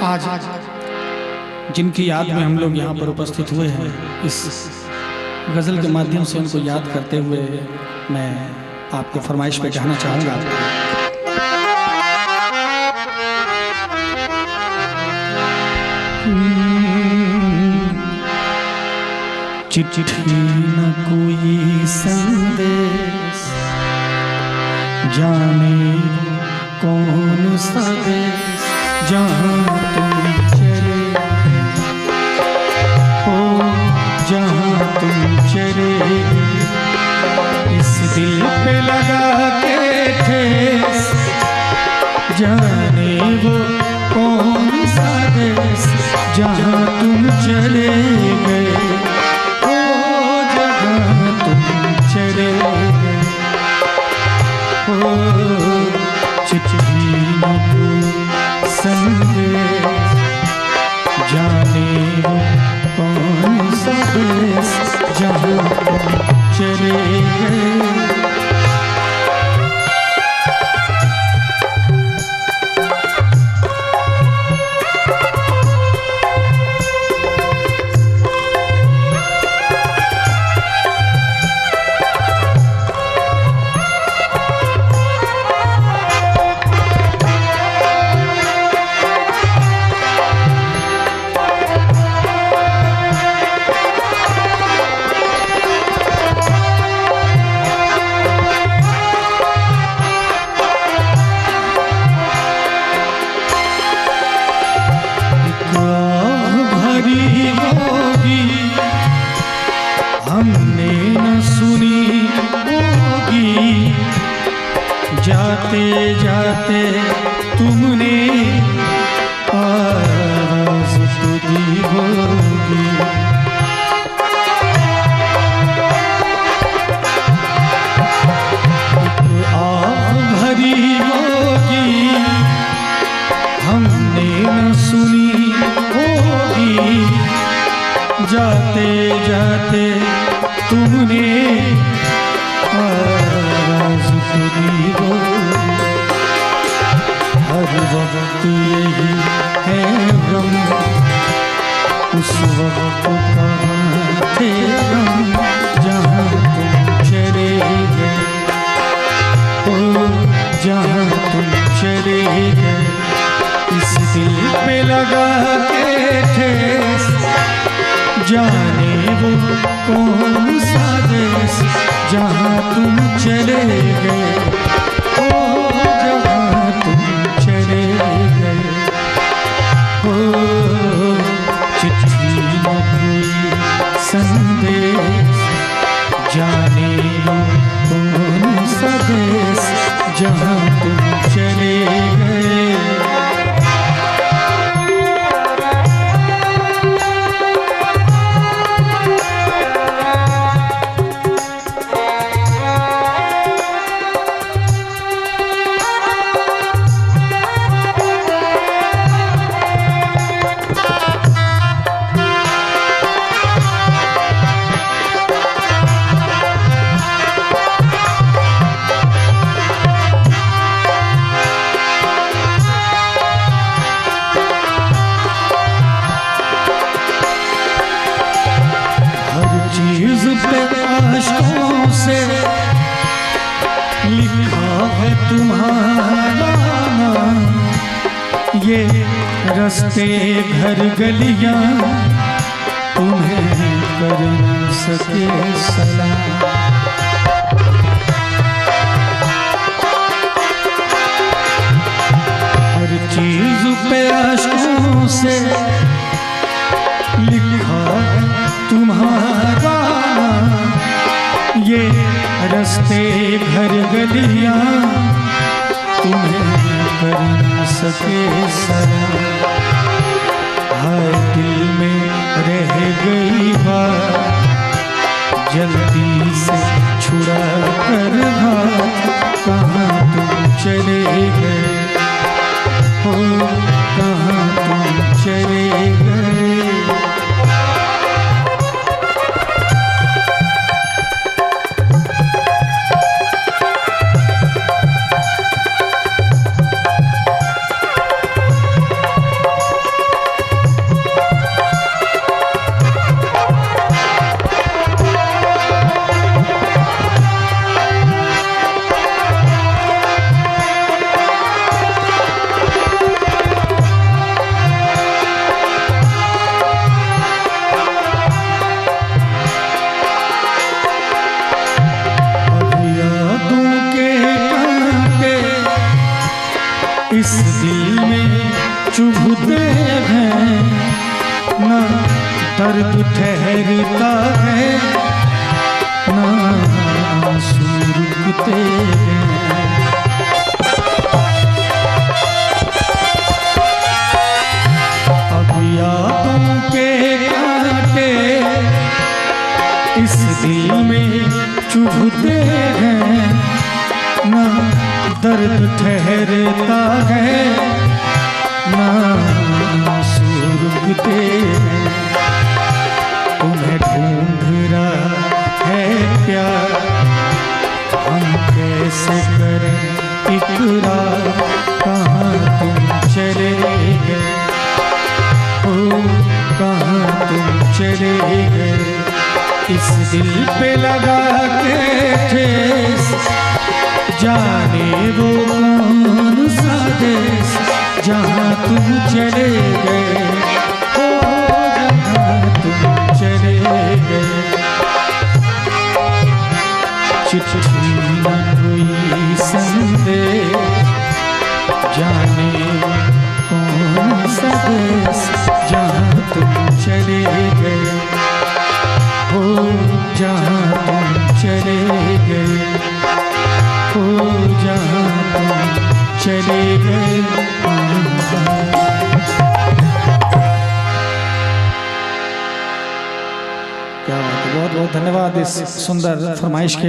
आज जिनकी याद में हम लोग यहाँ पर उपस्थित हुए हैं, इस गज़ल के माध्यम से उनको याद करते हुए मैं आपको फरमाइश पे कहना चाहूँगा। चिट्ठी न कोई संदेश, जाने कौन सा देश जहाँ तुम चले हो, जहाँ तुम चले इस दिल पे लगा के ठेस, जाने वो कौन सा देश जहाँ तुम चले गए, चले गए हो। चिट्ठी न कोई संदेश, जाने वो कौन सा देश जहाँ तुम चले गए। हमने न सुनी होगी, जाते जाते तुमने आवाज़ तो दी होगी। आह भरी होगी, हमने न सुनी होगी, जाते जाते तुमने आवाज़ तो दी होगी। हर वक्त यही है गम, उस वक्त कहाँ थे हम जहाँ तुम चले गए हो, जहाँ तुम चले गए इस दिल पे लगा के ठेस, जाने वो कौन सा देश जहाँ तुम चले गए हो, जहाँ तुम चले गए हो। चिट्ठी न कोई संदेश, जाने वो कौन सा देश जहाँ तुम चले गए। चीज़ पे आशकों से लिखा है तुम्हारा नाम, ये रास्ते घर गलियां तुम्हें कर न सके सलाम। हर चीज़ पे आशकों से लिखा तुम्हारा, ये रास्ते घर गलियां तुम्हें कर न सके सलाम। हाय दिल में रह गई बात, जल्दी से छुड़ा कर हाथ, कहाँ तुम चले गए हो, कहाँ तुम चले गए। दिल में चुभते हैं, ना दर्द ठहरता है, ना आंसू रुकते हैं। अब यादों के कांटे इस दिल में चुभते हैं, ना दर्द ठहरता है, ना आंसू रुकते हैं। तुम्हें ढूंढ रहा है प्यार, हम कैसे करें इकरार, कहाँ तुम चले गए, ओ कहाँ तुम चले गए। इस दिल पे लगा के ठेस, जाने वो कौन सा देश, जहाँ तुम चले गए, ओ जहाँ तुम चले गए। चिट्ठी न कोई संदेश, जाने कौन सा देश, जहाँ तुम चले गए, ओ जहाँ तुम चले गए, ओ जहाँ तुम चले गए। क्या बात है, बहुत बहुत धन्यवाद इस सुंदर फरमाइश के